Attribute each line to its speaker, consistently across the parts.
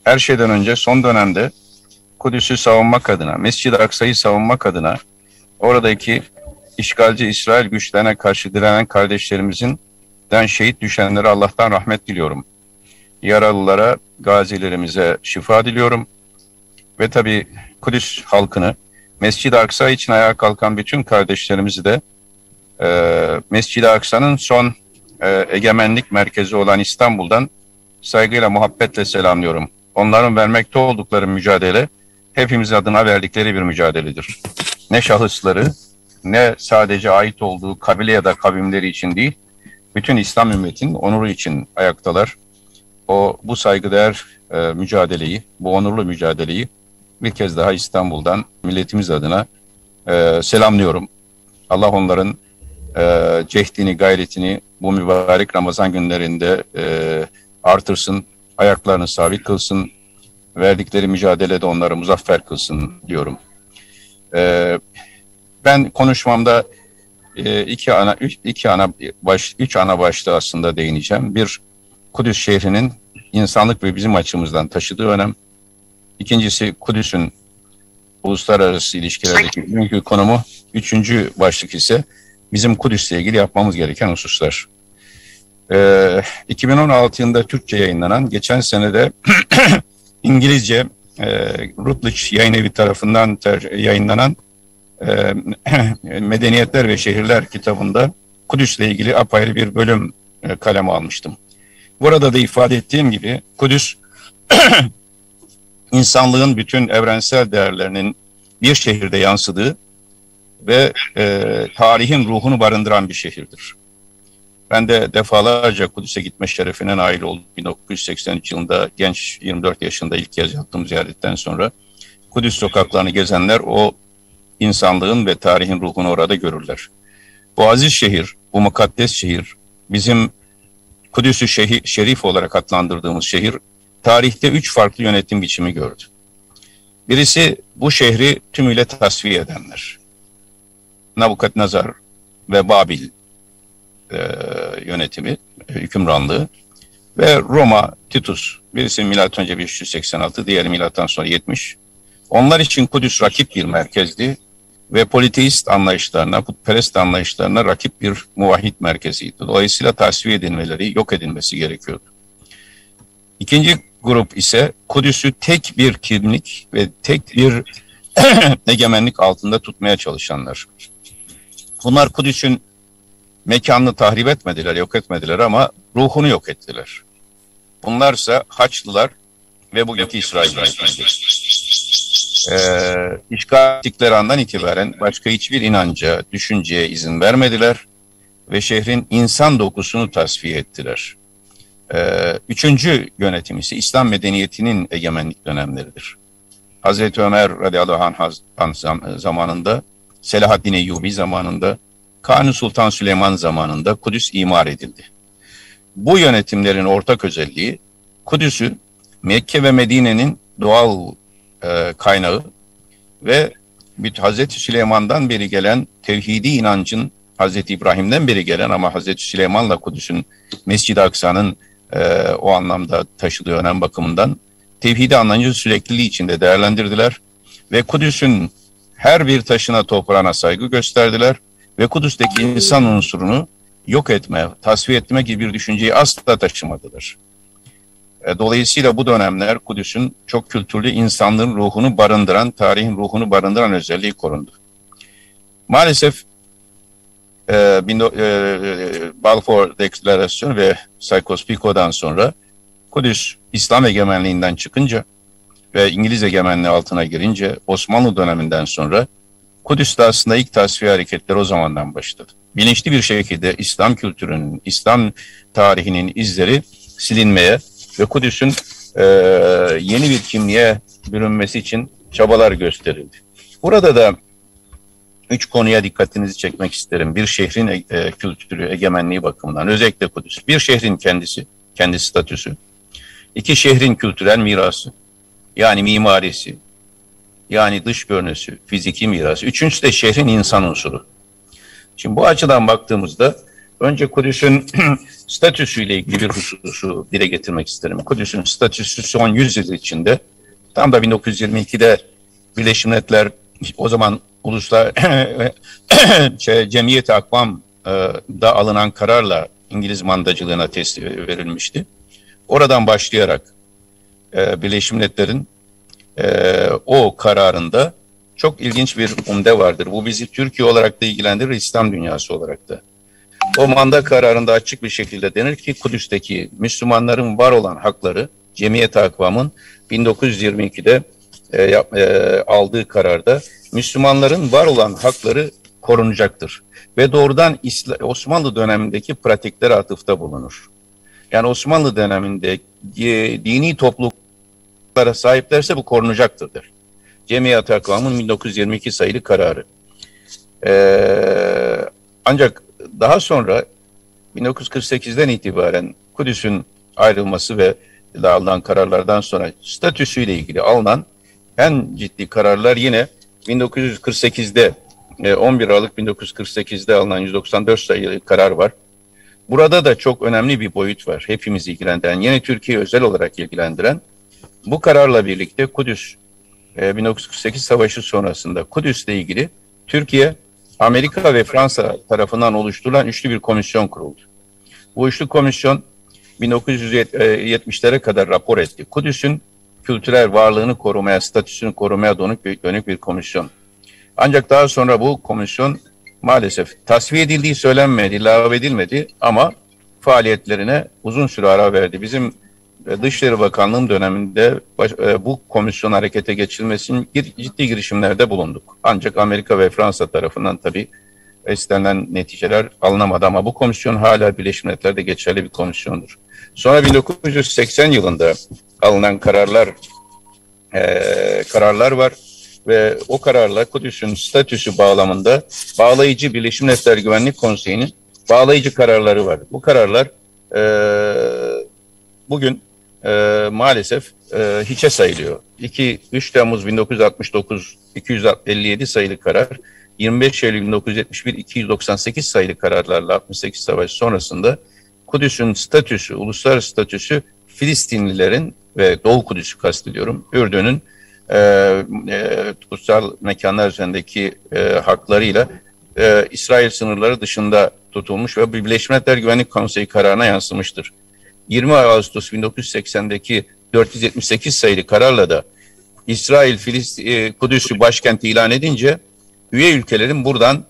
Speaker 1: her şeyden önce son dönemde Kudüs'ü savunmak adına, Mescid-i Aksa'yı savunmak adına oradaki işgalci İsrail güçlerine karşı direnen kardeşlerimizin şehit düşenlere Allah'tan rahmet diliyorum. Yaralılara, gazilerimize şifa diliyorum. Ve tabii Kudüs halkını, Mescid-i Aksa için ayağa kalkan bütün kardeşlerimizi de Mescid-i Aksa'nın son egemenlik merkezi olan İstanbul'dan saygıyla, muhabbetle selamlıyorum. Onların vermekte oldukları mücadele hepimiz adına verdikleri bir mücadeledir. Ne şahısları, ne sadece ait olduğu kabile ya da kavimleri için değil, bütün İslam ümmetinin onuru için ayaktalar. Bu saygıdeğer mücadeleyi, bu onurlu mücadeleyi bir kez daha İstanbul'dan milletimiz adına selamlıyorum. Allah onların cehdini, gayretini bu mübarek Ramazan günlerinde artırsın, ayaklarını sabit kılsın, verdikleri mücadelede onları muzaffer kılsın diyorum. Ben konuşmamda üç ana başlığı aslında değineceğim. Bir, Kudüs şehrinin insanlık ve bizim açımızdan taşıdığı önem. İkincisi, Kudüs'ün uluslararası ilişkilerdeki bugünkü konumu. Üçüncü başlık ise bizim Kudüs'le ilgili yapmamız gereken hususlar. 2016 yılında Türkçe yayınlanan, geçen senede İngilizce Routledge Yayın Evi tarafından yayınlanan Medeniyetler ve Şehirler kitabında Kudüs'le ilgili apayrı bir bölüm kaleme almıştım. Burada da ifade ettiğim gibi Kudüs insanlığın bütün evrensel değerlerinin bir şehirde yansıdığı ve tarihin ruhunu barındıran bir şehirdir. Ben de defalarca Kudüs'e gitme şerefine nail oldum. 1983 yılında genç 24 yaşında ilk kez yaptığım ziyaretten sonra Kudüs sokaklarını gezenler o insanlığın ve tarihin ruhunu orada görürler. Bu aziz şehir, bu mukaddes şehir, bizim Kudüs-ü Şerif olarak adlandırdığımız şehir, tarihte 3 farklı yönetim biçimi gördü. Birisi bu şehri tümüyle tasfiye edenler. Nabukadnezar ve Babil yönetimi, hükümranlığı ve Roma, Titus. Birisi M.Ö. 586, diğeri M.Ö. 70. Onlar için Kudüs rakip bir merkezdi ve politeist anlayışlarına, putperest anlayışlarına rakip bir muvahhid merkeziydi. Dolayısıyla tasfiye edilmeleri, yok edilmesi gerekiyordu. İkinci grup ise Kudüs'ü tek bir kimlik ve tek bir egemenlik altında tutmaya çalışanlar. Bunlar Kudüs'ün mekanını tahrip etmediler, yok etmediler ama ruhunu yok ettiler. Bunlarsa Haçlılar ve bugünkü İsrail'de. İşgal ettikleri andan itibaren başka hiçbir inanca, düşünceye izin vermediler ve şehrin insan dokusunu tasfiye ettiler. Üçüncü yönetim ise İslam medeniyetinin egemenlik dönemleridir. Hazreti Ömer radıyallahu anh zamanında, Selahaddin Eyyubi zamanında, Kanuni Sultan Süleyman zamanında Kudüs imar edildi. Bu yönetimlerin ortak özelliği Kudüs'ü Mekke ve Medine'nin doğal kaynağı ve Hazreti Süleyman'dan beri gelen tevhidi inancın, Hazreti İbrahim'den beri gelen ama Hazreti Süleyman'la Kudüs'ün Mescid-i Aksa'nın o anlamda taşıdığı önem bakımından tevhidi anlayıcı sürekliliği içinde değerlendirdiler ve Kudüs'ün her bir taşına, toprağına saygı gösterdiler ve Kudüs'teki insan unsurunu yok etme, tasfiye etme gibi bir düşünceyi asla taşımadılar. Dolayısıyla bu dönemler Kudüs'ün çok kültürlü, insanlığın ruhunu barındıran, tarihin ruhunu barındıran özelliği korundu. Maalesef Balfour Deklarasyonu ve Sykes-Picot'dan sonra Kudüs İslam egemenliğinden çıkınca ve İngiliz egemenliği altına girince, Osmanlı döneminden sonra Kudüs'te aslında ilk tasfiye hareketleri o zamandan başladı. Bilinçli bir şekilde İslam kültürünün, İslam tarihinin izleri silinmeye ve Kudüs'ün yeni bir kimliğe bürünmesi için çabalar gösterildi. Burada da 3 konuya dikkatinizi çekmek isterim. Bir, şehrin kültürü, egemenliği bakımından, özellikle Kudüs. Bir, şehrin kendisi, kendi statüsü. 2, şehrin kültürel mirası, yani mimarisi, yani dış görünüşü, fiziki mirası. 3. de şehrin insan unsuru. Şimdi bu açıdan baktığımızda Önce Kudüs'ün statüsüyle ilgili bir hususu dile getirmek isterim. Kudüs'ün statüsü son 100 yıl içinde, tam da 1922'de Birleşmiş Milletler, o zaman Uluslar Cemiyet-i Akvam'da alınan kararla İngiliz mandacılığına teslim verilmişti. Oradan başlayarak Birleşmiş Milletler'in o kararında çok ilginç bir umde vardır. Bu bizi Türkiye olarak da ilgilendirir, İslam dünyası olarak da. O manda kararında açık bir şekilde denir ki Kudüs'teki Müslümanların var olan hakları, Cemiyet-i Akvam'ın 1922'de aldığı kararda Müslümanların var olan hakları korunacaktır. Ve doğrudan Osmanlı dönemindeki pratiklere atıfta bulunur. Yani Osmanlı döneminde dini topluluklara sahiplerse bu korunacaktır der. Cemiyet-i Akvam'ın 1922 sayılı kararı. Ancak daha sonra 1948'den itibaren Kudüs'ün ayrılması ve alınan kararlardan sonra statüsüyle ilgili alınan en ciddi kararlar yine 1948'de 11 Aralık 1948'de alınan 194 sayılı karar var. Burada da çok önemli bir boyut var. Hepimizi ilgilendiren, yine Türkiye'yi özel olarak ilgilendiren. Bu kararla birlikte Kudüs 1948 Savaşı sonrasında Kudüs'le ilgili Türkiye, Amerika ve Fransa tarafından oluşturulan üçlü bir komisyon kuruldu. Bu üçlü komisyon 1970'lere kadar rapor etti. Kudüs'ün kültürel varlığını korumaya, statüsünü korumaya dönük bir komisyon. Ancak daha sonra bu komisyon maalesef tasfiye edildiği söylenmedi, ilave edilmedi ama faaliyetlerine uzun süre ara verdi. Bizim Dışişleri Bakanlığı'nın döneminde bu komisyon harekete geçirilmesinin ciddi girişimlerde bulunduk. Ancak Amerika ve Fransa tarafından tabii istenilen neticeler alınamadı ama bu komisyon hala Birleşmiş Milletler'de geçerli bir komisyondur. Sonra 1980 yılında alınan kararlar var ve o kararla Kudüs'ün statüsü bağlamında bağlayıcı Birleşmiş Milletler Güvenlik Konseyi'nin bağlayıcı kararları var. Bu kararlar bugün maalesef hiçe sayılıyor. 3 Temmuz 1969 257 sayılı karar, 25 Eylül 1971 298 sayılı kararlarla 68 Savaşı sonrasında Kudüs'ün statüsü, uluslararası statüsü Filistinlilerin ve Doğu Kudüs'ü kastediyorum, Ürdün'ün kutsal mekanlar üzerindeki haklarıyla İsrail sınırları dışında tutulmuş ve Birleşmiş Milletler Güvenlik Konseyi kararına yansımıştır. 20 Ağustos 1980'deki 478 sayılı kararla da İsrail Kudüs'ü başkent ilan edince üye ülkelerin buradan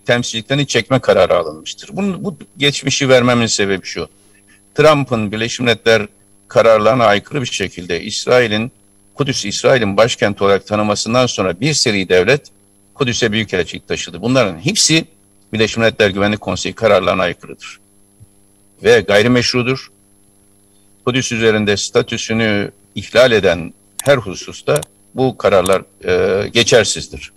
Speaker 1: temsilciliklerini çekme kararı alınmıştır. Bu geçmişi vermemin sebebi şu: Trump'ın Birleşmiş Milletler kararlarına aykırı bir şekilde Kudüs'ü İsrail'in başkenti olarak tanımasından sonra bir seri devlet Kudüs'e büyükelçilik taşıdı. Bunların hepsi Birleşmiş Milletler Güvenlik Konseyi kararlarına aykırıdır ve gayrimeşrudur. Kudüs üzerinde statüsünü ihlal eden her hususta bu kararlar geçersizdir.